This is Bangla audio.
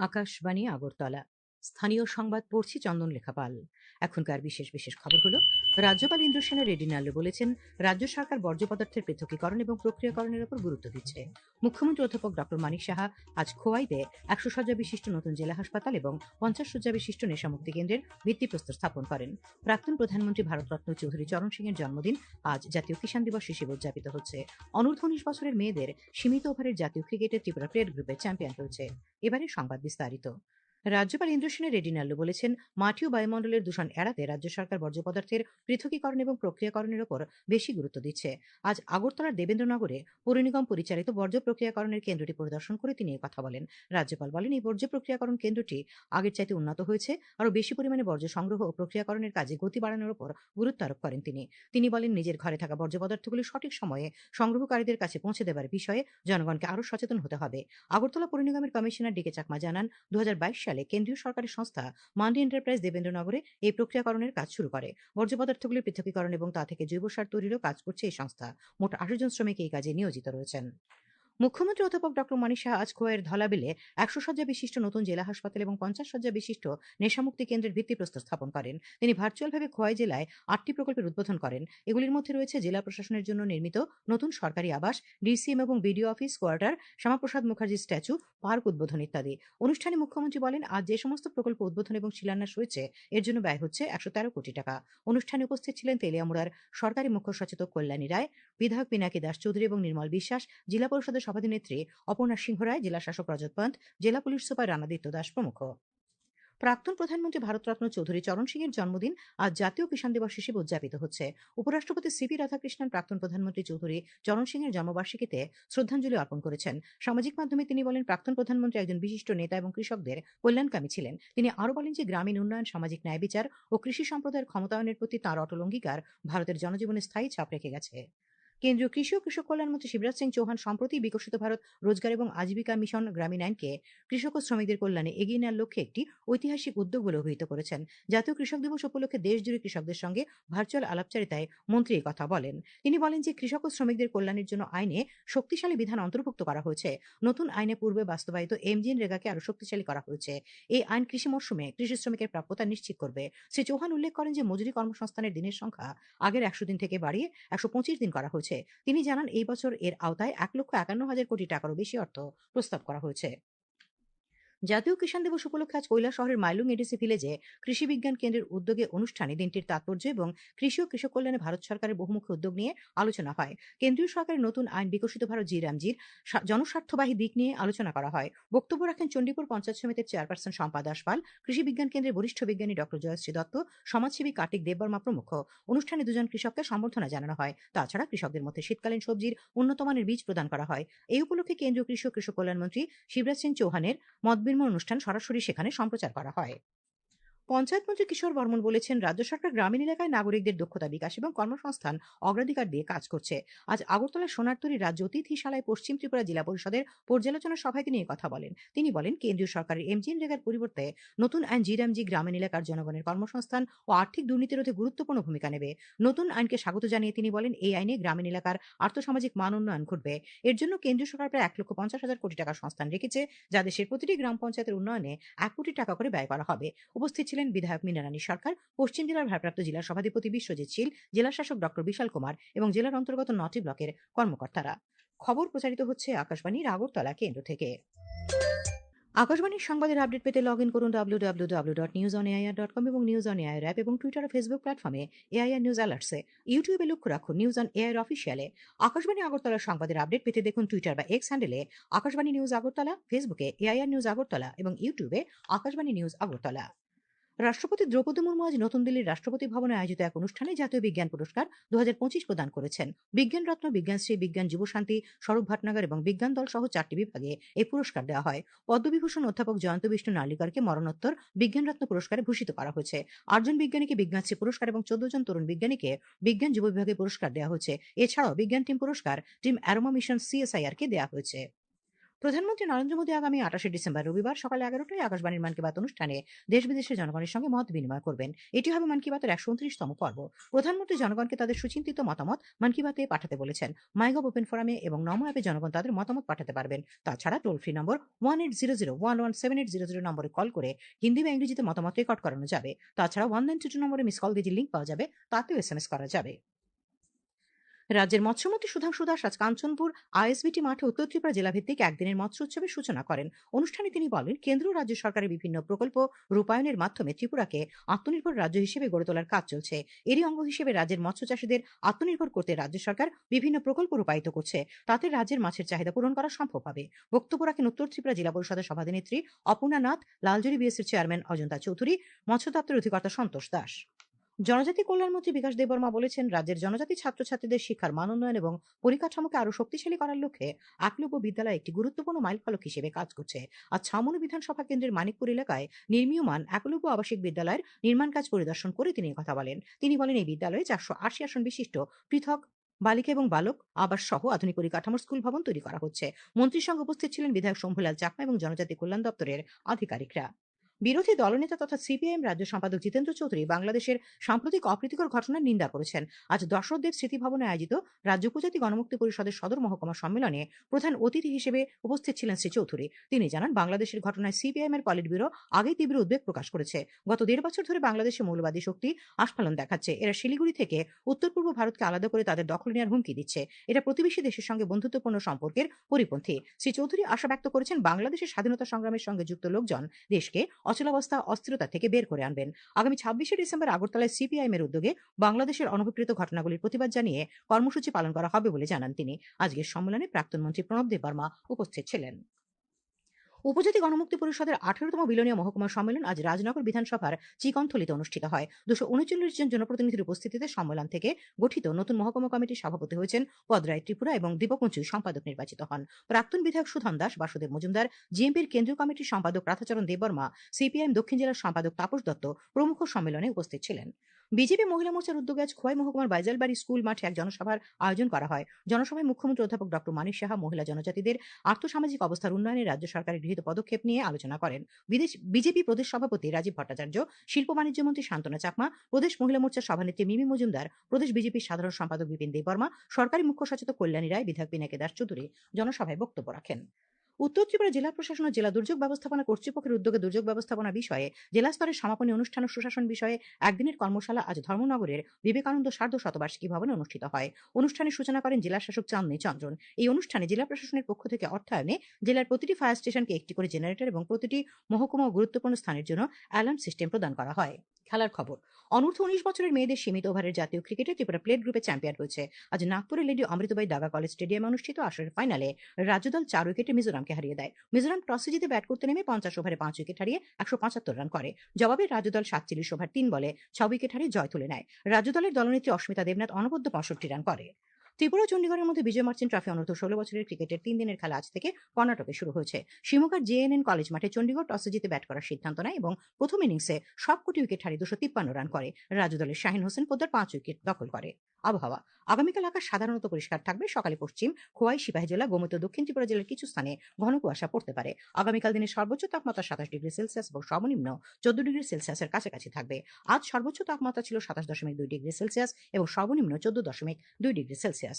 আকাশবাণী আগরতলা। স্থানীয় সংবাদ পড়ছি চন্দন লেখাপাল। এখনকার বিশেষ বিশেষ খবর হলো, রাজ্যপাল ইন্দ্রসেনা রেড্ডি নাল্লু বলেছেন, রাজ্য সরকার বর্জ্য পদার্থের পৃথকীকরণ এবং প্রক্রিয়াকরণের উপর গুরুত্ব দিচ্ছে। মুখ্যমন্ত্রী অধ্যাপক ডক্টর মানিক সাহা আজ খোয়াইতে 100 শয্যা বিশিষ্ট নতুন জেলা হাসপাতাল এবং 50 শয্যা বিশিষ্ট নেশামুক্তি কেন্দ্রের ভিত্তিপ্রস্তর স্থাপন করেন। প্রাক্তন প্রধানমন্ত্রী ভারতরত্ন চৌধুরী চরণ সিং এর জন্মদিন আজ জাতীয় কিষাণ দিবস হিসেবে উদযাপিত হচ্ছে। অনূর্ধ্ব 19 বছরের মেয়েদের সীমিত ওভারের জাতীয় ক্রিকেটে ত্রিপুরা প্লেয়ার গ্রুপের চ্যাম্পিয়ন হয়েছে। এবারে সংবাদ বিস্তারিত। রাজ্যপাল ইন্দ্রসেনা রেড্ডি নাল্লু বলেছেন, মাটি ও বায়ুমণ্ডলের দূষণ এড়াতে রাজ্য সরকার বর্জ্য পদার্থের পৃথকীকরণ এবং প্রক্রিয়াকরণের উপর বেশি গুরুত্ব দিচ্ছে। আজ আগরতলার দেবেন্দ্রনগরে পৌর নিগম পরিচালিত বর্জ্য প্রক্রিয়াকরণের কেন্দ্রটি পরিদর্শন করে তিনি এই কথা বলেন। রাজ্যপাল বলেন, এই বর্জ্য প্রক্রিয়াকরণ কেন্দ্রটি আগের চাইতে উন্নত হয়েছে। আরও বেশি পরিমাণে বর্জ্য সংগ্রহ ও প্রক্রিয়াকরণের কাজে গতি বাড়ানোর উপর গুরুত্ব আরোপ করেন তিনি বলেন, নিজের ঘরে থাকা বর্জ্য পদার্থগুলি সঠিক সময়ে সংগ্রহকারীদের কাছে পৌঁছে দেবার বিষয়ে জনগণকে আরও সচেতন হতে হবে। আগরতলা পৌর নিগমের কমিশনার ডিকে চাকমা জানান, 2022 সালে কেন্দ্রীয় সরকারি সংস্থা মান্ডি এন্টারপ্রাইজ দেবেন্দ্রনগরে এই প্রক্রিয়াকরণের কাজ শুরু করে। বর্জ্য পদার্থগুলির পৃথকীকরণ এবং তা থেকে জৈব সার তৈরিরও কাজ করছে এই সংস্থা। মোট 18 জন শ্রমিক এই কাজে নিয়োজিত রয়েছেন। মুখ্যমন্ত্রী অধ্যাপক ডক্টর মানিক সাহা আজ খোয়াইয়ের ধলাবিলে 100 শয্যা বিশিষ্ট নতুন জেলা হাসপাতাল এবং 50 শয্যা বিশিষ্ট নেশামুক্তি কেন্দ্রের ভিত্তিপ্রস্তর স্থাপন করেন। তিনি ভার্চুয়ালভাবে খোয়াই জেলায় 8টি প্রকল্পের উদ্বোধন করেন। এগুলির মধ্যে রয়েছে জেলা প্রশাসনের জন্য নির্মিত নতুন সরকারি আবাস, ডিসিএম এবং BDO office quarter, Shyamaprasad Mukherjee statue, park উদ্বোধন ইত্যাদি। অনুষ্ঠানে মুখ্যমন্ত্রী বলেন, আজ যে সমস্ত প্রকল্প উদ্বোধন এবং শিলান্যাস হয়েছে এর জন্য ব্যয় হচ্ছে 113 কোটি টাকা। অনুষ্ঠানে উপস্থিত ছিলেন তেলিয়ামুড়ার সরকারি মুখ্য সচেতক কল্যাণী রায়, বিধায়ক পিনাকি দাস চৌধুরী এবং নির্মল বিশ্বাস, জেলা পরিষদের সভাধিনেত্রী অপর্ণা সিংহ রায়, জেলা শাসক রজত পান্ত, জেলা পুলিশ সুপার রানাদিত্য দাস প্রমুখ। প্রাক্তন প্রধানমন্ত্রী ভারতরত্ন চৌধুরী চরণ সিং এর জন্মদিন আজ জাতীয় কিষাণ দিবস হিসেবে উদযাপিত হচ্ছে। উপরাষ্ট্রপতি সিপি রাধাকৃষ্ণন প্রাক্তন প্রধানমন্ত্রী চৌধুরী চরণ সিং এর জন্মবার্ষিকীতে শ্রদ্ধাঞ্জলি অর্পণ করেছেন। সামাজিক মাধ্যমে তিনি বলেন, প্রাক্তন প্রধানমন্ত্রী একজন বিশিষ্ট নেতা এবং কৃষকদের কল্যাণকামী ছিলেন। তিনি আরও বলেন যে, গ্রামীণ উন্নয়ন, সামাজিক ন্যায় বিচার ও কৃষি সম্প্রদায়ের ক্ষমতায়নের প্রতি তাঁর অটল অঙ্গীকার ভারতের জনজীবনে স্থায়ী ছাপ রেখে গেছে। কেন্দ্রীয় কৃষি ও কৃষক কল্যাণমন্ত্রী শিবরাজ সিং চৌহান সম্প্রতি বিকশিত ভারত রোজগার এবং আজীবিকা মিশন গ্রামীণ আইনকে কৃষক ও শ্রমিকদের কল্যাণে এগিয়ে নেওয়ার লক্ষ্যে একটি ঐতিহাসিক উদ্যোগ বলে অভিহিত করেছেন। জাতীয় কৃষক দিবস উপলক্ষে দেশজুড়ে কৃষকদের সঙ্গে ভার্চুয়াল আলাপচারিতায় মন্ত্রী এই কথা বলেন। তিনি বলেন যে, কৃষক ও শ্রমিকদের কল্যাণের জন্য আইনে শক্তিশালী বিধান অন্তর্ভুক্ত করা হয়েছে। নতুন আইনে পূর্বে বাস্তবায়িত এমজিএনরেগাকে আরও শক্তিশালী করা হয়েছে। এই আইন কৃষি মরশুমে কৃষি শ্রমিকের প্রাপ্যতা নিশ্চিত করবে। শ্রী চৌহান উল্লেখ করেন যে, মজুরি কর্মসংস্থানের দিনের সংখ্যা আগের 100 দিন থেকে বাড়িয়ে 125 দিন করা হয়েছে। তিনি জানান, এই বছর এর আওতায় 1,51,000 কোটি টাকারও বেশি অর্থ প্রস্তাব করা হয়েছে। জাতীয় কিষাণ দিবস উপলক্ষে আজ কৈলাসহরের মাইলুং এডিসি ভিলেজে কৃষি বিজ্ঞান কেন্দ্রের উদ্যোগে অনুষ্ঠানে দিনটির তাৎপর্য এবং কৃষি ও কৃষক কল্যাণে ভারত সরকারের বহুমুখী উদ্যোগ নিয়ে আলোচনা হয়। কেন্দ্রীয় সরকারের নতুন আইন বিকশিত ভারত জি রামজির জনস্বার্থবাহী দিক নিয়ে আলোচনা করা হয়। বক্তব্য রাখেন চণ্ডীপুর পঞ্চায়েত সমিতির চেয়ারপারসন শম্পা দাসপাল, কৃষি বিজ্ঞান কেন্দ্রের বরিষ্ঠ বিজ্ঞানী ডক্টর জয়শ্রী দত্ত, সমাজসেবী কার্তিক দেববর্মা প্রমুখ। অনুষ্ঠানে দুজন কৃষককে সম্বর্ধনা জানানো হয়। তাছাড়া কৃষকদের মধ্যে শীতকালীন সবজির উন্নত মানের বীজ প্রদান করা হয়। এই উপলক্ষে কেন্দ্রীয় কৃষি ও কৃষক কল্যাণমন্ত্রী শিবরাজ সিং চৌহানের মতবিনিময় অনুষ্ঠান সরাসরি সেখানে সম্প্রচার করা হয়। পঞ্চায়েত মন্ত্রী কিশোর বর্মন বলেছেন, রাজ্য সরকার গ্রামীণ এলাকায় নাগরিকদের দক্ষতা বিকাশ এবং কর্মসংস্থান অগ্রাধিকার দিয়ে কাজ করছে। আজ আগরতলার সোনারতরী রাজ্য অতিথিশালায় পশ্চিম ত্রিপুরা জেলা পরিষদের পর্যালোচনা সভায় তিনি এই কথা বলেন। তিনি বলেন, কেন্দ্রীয় সরকারের এমজিএনরেগার পরিবর্তে নতুন আইন জি রামজি গ্রামীণ এলাকার জনগণের কর্মসংস্থান ও আর্থিক দুর্নীতি রোধে গুরুত্বপূর্ণ ভূমিকা নেবে। নতুন আইনকে স্বাগত জানিয়ে তিনি বলেন, এই আইনে গ্রামীণ এলাকার আর্থসামাজিক মান উন্নয়ন ঘটবে। এর জন্য কেন্দ্রীয় সরকার প্রায় 1,50,000 কোটি টাকার সংস্থান রেখেছে, যা দেশের প্রতিটি গ্রাম পঞ্চায়েতের উন্নয়নে 1 কোটি টাকা করে ব্যয় করা হবে। উপস্থিত ছিলেন বিধায়ক মীনারানী সরকার, পশ্চিম জেলার ভারপ্রাপ্ত জেলা সভাধিপতি বিশ্বজিৎ শীল, জেলা শাসক ডক্টর বিশাল কুমার এবং জেলার অন্তর্গত 9টি ব্লকের কর্মকর্তারা। খবর প্রচারিত হচ্ছে আকাশবাণীর আগরতলা কেন্দ্র থেকে। আকাশবাণীর সংবাদের আপডেট পেতে লগ ইন করুন www.newsonair.com এবং নিউজ অন এআইআর অ্যাপ এবং টুইটার ও ফেসবুক প্ল্যাটফর্মে এআইআর নিউজ অ্যালার্টসে। ইউটিউবে লক্ষ্য রাখুন নিউজ অন এআইআর অফিসিয়ালে। আকাশবাণী আগরতলার সংবাদের আপডেট পেতে দেখুন টুইটার বা এক্স হ্যান্ডেলে আকাশবাণী নিউজ আগরতলা, ফেসবুকে এআইআর নিউজ আগরতলা এবং ইউটিউবে আকাশবাণী নিউজ আগরতলা। রাষ্ট্রপতি দ্রৌপদী মুর্মু আজ নতুন দিল্লির রাষ্ট্রপতি ভবনে আয়োজিত এক অনুষ্ঠানে জাতীয় বিজ্ঞান পুরস্কার 2025 প্রদান করেছেন। বিজ্ঞান রত্ন, বিজ্ঞানশ্রী, বিজ্ঞান যুবশান্তি, স্বরূপ ভাটনাগর এবং বিজ্ঞান দল সহ 4টি বিভাগে এই পুরস্কার দেওয়া হয়। পদ্মবিভূষণ অধ্যাপক জয়ন্ত বিষ্ণু নার্লিকরকে মরণোত্তর বিজ্ঞান রত্ন পুরস্কারে ভূষিত করা হয়েছে। 8 জন বিজ্ঞানীকে বিজ্ঞানশ্রী পুরস্কার এবং 14 জন তরুণ বিজ্ঞানীকে বিজ্ঞান যুব বিভাগে পুরস্কার দেওয়া হয়েছে। এছাড়াও বিজ্ঞান টিম পুরস্কার টিম অ্যারোমা মিশন CSIR কে দেওয়া হয়েছে। প্রধানমন্ত্রী নরেন্দ্র মোদী আগামী 28শে ডিসেম্বর রবিবার সকাল 11টায় আকাশবাণীর মন কি বাত অনুষ্ঠানে দেশ বিদেশের জনগণের সঙ্গে মত বিনিময় করবেন। এটি হবে মন কি বাতের 129তম পর্ব। প্রধানমন্ত্রী জনগণকে তাদের সুচিন্তিত মতামত মন কি বাতে পাঠাতে বলেছেন। মাইগভ ওপেন ফোরামে এবং নমো অ্যাপে জনগণ তাদের মতামত পাঠাতে পারবেন। তাছাড়া টোল ফ্রি নম্বর 1800117800 নম্বরে কল করে হিন্দি বা ইংরেজিতে মতামত রেকর্ড করানো যাবে। তাছাড়া 1922 নম্বরে মিস কল দিয়ে যে লিঙ্ক পাওয়া যাবে তাতেও SMS করা যাবে। রাজ্যের মৎস্যমন্ত্রী সুধাংশু দাস আজ কাঞ্চনপুর আইএসবিটি মাঠে উত্তর ত্রিপুরা জেলাভিত্তিক একদিনের মৎস্য উৎসবের সূচনা করেন। অনুষ্ঠানে তিনি বলেন, কেন্দ্র ও রাজ্য সরকারের বিভিন্ন প্রকল্প রূপায়ণের মাধ্যমে ত্রিপুরাকে আত্মনির্ভর রাজ্য হিসেবে গড়ে তোলার কাজ চলছে। এরই অঙ্গ হিসেবে রাজ্যের মৎস্য চাষীদের আত্মনির্ভর করতে রাজ্য সরকার বিভিন্ন প্রকল্প রূপায়িত করছে। তাতে রাজ্যের মাছের চাহিদা পূরণ করা সম্ভব হবে। বক্তব্য রাখেন উত্তর ত্রিপুরা জেলা পরিষদের সভাধিনেত্রী অপর্ণা নাথ, লালজুরি বিএসসির চেয়ারম্যান অজন্তা চৌধুরী, মৎস্য দপ্তরের অধিকর্তা সন্তোষ দাস। জনজাতি কল্যাণমন্ত্রী বিকাশ দেববর্মা বলেছেন, রাজ্যের জনজাতি ছাত্রছাত্রীদের শিক্ষার মান উন্নয়ন এবং পরিকাঠামোকে আরো শক্তিশালী করার লক্ষ্যে একলব্য বিদ্যালয় একটি গুরুত্বপূর্ণ মাইলফলক হিসেবে কাজ করছে। আজ ছামুনি বিধানসভা কেন্দ্রের মানিকপুর এলাকায় নির্মীয়মান একলব্য আবাসিক বিদ্যালয়ের নির্মাণ কাজ পরিদর্শন করে তিনি কথা বলেন। তিনি বলেন, এই বিদ্যালয়ে 480 আসন বিশিষ্ট পৃথক বালিকা এবং বালক আবাস সহ আধুনিক পরিকাঠামোর স্কুল ভবন তৈরি করা হচ্ছে। মন্ত্রীর সঙ্গে উপস্থিত ছিলেন বিধায়ক শম্ভুলাল চাকমা এবং জনজাতি কল্যাণ দপ্তরের আধিকারিকরা। বিরোধী দলনেতা তথা সিপিআইএম রাজ্য সম্পাদক জিতেন্দ্র চৌধুরী বাংলাদেশের সাম্প্রতিক অপ্রীতিকর ঘটনার নিন্দা করেছেন। আজ দশরথদেব স্মৃতি ভবনে আয়োজিত রাজ্য উপজাতি গণমুক্তি পরিষদের সদর মহকুমা সম্মেলনে প্রধান অতিথি হিসেবে উপস্থিত ছিলেন শ্রী চৌধুরী। তিনি জানান, বাংলাদেশের ঘটনায় সিপিআইএম এর পলিট ব্যুরো আগেই তীব্র উদ্বেগ প্রকাশ করেছে। গত 1.5 বছর ধরে বাংলাদেশে মৌলবাদী শক্তি আস্ফালন দেখাচ্ছে। এরা শিলিগুড়ি থেকে উত্তর পূর্ব ভারতকে আলাদা করে তাদের দখল নেওয়ার হুমকি দিচ্ছে। এটা প্রতিবেশী দেশের সঙ্গে বন্ধুত্বপূর্ণ সম্পর্কের পরিপন্থী। শ্রী চৌধুরী আশা ব্যক্ত করেছেন, বাংলাদেশের স্বাধীনতা সংগ্রামের সঙ্গে যুক্ত লোকজন দেশকে অচলাবস্থা অস্থিরতা থেকে বের করে আনবেন। আগামী 26শে ডিসেম্বর আগরতলায় সিপিআইএম এর উদ্যোগে বাংলাদেশের অনভিপ্রেত ঘটনাগুলির প্রতিবাদ জানিয়ে কর্মসূচি পালন করা হবে বলে জানান তিনি। আজকের সম্মেলনে প্রাক্তন মন্ত্রী প্রণব দেববর্মা উপস্থিত ছিলেন। উপজাতি গণমুক্তি পরিষদের 18তম বিলোনিয়া মহকুমা সম্মেলন আজ রাজনগর বিধানসভার চিকনথলিতে অনুষ্ঠিত হয়। 239 জন জনপ্রতিনিধির উপস্থিতিতে সম্মেলন থেকে গঠিত নতুন মহকুমা কমিটির সভাপতি হয়েছেন পদরায় ত্রিপুরা এবং দীপক মুচুই সম্পাদক নির্বাচিত হন। প্রাক্তন বিধায়ক সুধন দাস, বাসুদেব মজুমদার, জিএমপির কেন্দ্রীয় কমিটির সম্পাদক রাধাচরণ দেববর্মা, সিপিআইএম দক্ষিণ জেলার সম্পাদক তাপস দত্ত প্রমুখ সম্মেলনে উপস্থিত ছিলেন। বিজেপি মহিলা মোর্চার উদ্যোগে আজ খোয়াই মহকুমার বাইজালবাড়ি স্কুল মাঠে এক জনসভার আয়োজন করা হয়। জনসভায় মুখ্যমন্ত্রী অধ্যাপক ডক্টর মানিক সাহা মহিলা জনজাতিদের আর্থসামাজিক অবস্থার উন্নয়নে রাজ্য সরকারের গৃহীত পদক্ষেপ নিয়ে আলোচনা করেন। বিজেপি প্রদেশ সভাপতি রাজীব ভট্টাচার্য, শিল্প বাণিজ্য মন্ত্রী শান্তনা চাকমা, প্রদেশ মহিলা মোর্চার সভানেত্রী মিমি মজুমদার, প্রদেশ বিজেপির সাধারণ সম্পাদক বিপিন দেববর্মা, সরকারি মুখ্য সচেতক কল্যাণী রায়, বিধায়ক পিনাকি দাস চৌধুরী জনসভায় বক্তব্য রাখেন। উত্তর ত্রিপুরা জেলা প্রশাসন ও জেলা দুর্যোগ ব্যবস্থাপনা কর্তৃপক্ষের উদ্যোগে দুর্যোগ ব্যবস্থাপনা বিষয়ে জেলা স্তরের সমাপনী অনুষ্ঠান ও সুশাসন বিষয়ে একদিনের কর্মশালা আজ ধর্মনগরের বিবেকানন্দ সার্ধ শতবার্ষিকী ভবনে অনুষ্ঠিত হয়। অনুষ্ঠানের সূচনা করেন জেলা শাসক চাঁদনী চন্দ্রন। এই অনুষ্ঠানে জেলা প্রশাসনের পক্ষ থেকে অর্থায়নে জেলার প্রতিটি ফায়ার স্টেশনকে একটি করে জেনারেটর এবং প্রতিটি মহকুমা ও গুরুত্বপূর্ণ স্থানের জন্য অ্যালার্ম সিস্টেম প্রদান করা হয়। খেলার খবর। অনূর্ধ্ব 19 বছরের মেয়েদের সীমিত ওভারের জাতীয় ক্রিকেটে ত্রিপুরা প্লেট গ্রুপে চ্যাম্পিয়ন হয়েছে। আজ নাগপুরের লেডি অমৃতবাই দাগা কলেজ স্টেডিয়ামে অনুষ্ঠিত আসরের ফাইনালে রাজ্যদল 4 উইকেটে মিজোরামকে হারিয়ে দেয়। মিজোরাম টসে জিতে ব্যাট করতে নেমে 50 ওভারে 5 উইকেট হারিয়ে 175 রান করে। জবাবে রাজ্যদল 47 ওভার 3 বলে 6 উইকেট হারিয়ে জয় তুলে নেয়। রাজ্যদলের দলনেত্রী অস্মিতা দেবনাথ অনবদ্য 65 রান করে। ত্রিপুরা ও চণ্ডীগড়ের মধ্যে বিজয় মার্চেন্ট ট্রফি অনূর্ধ্ব 16 বছরের ক্রিকেটের 3 দিনের খেলা আজ থেকে কর্ণাটকে শুরু হয়েছে। শিমুগার জেএনএন কলেজ মাঠে চণ্ডীগড় টসে জিতে ব্যাট করার সিদ্ধান্ত নেয় এবং প্রথম ইনিংসে সবকটি উইকেট হারিয়ে 253 রান করে। রাজ্যদলের শাহিন হোসেন পোদ্দার 5 উইকেট দখল করে। আবহাওয়া। আগামীকাল আকাশ সাধারণত পরিষ্কার থাকবে। সকালে পশ্চিম খোয়াই সিপাহী জেলা গোমতী দক্ষিণ ত্রিপুরা জেলার কিছু স্থানে ঘন কুয়াশা পড়তে পারে। আগামীকাল দিনের সর্বোচ্চ তাপমাত্রা 27 ডিগ্রি সেলসিয়াস এবং সর্বনিম্ন 14 ডিগ্রি সেলসিয়াসের কাছাকাছি থাকবে। আজ সর্বোচ্চ তাপমাত্রা ছিল 27.2 ডিগ্রি সেলসিয়াস এবং সর্বনিম্ন 14.2 ডিগ্রি সেলসিয়াস।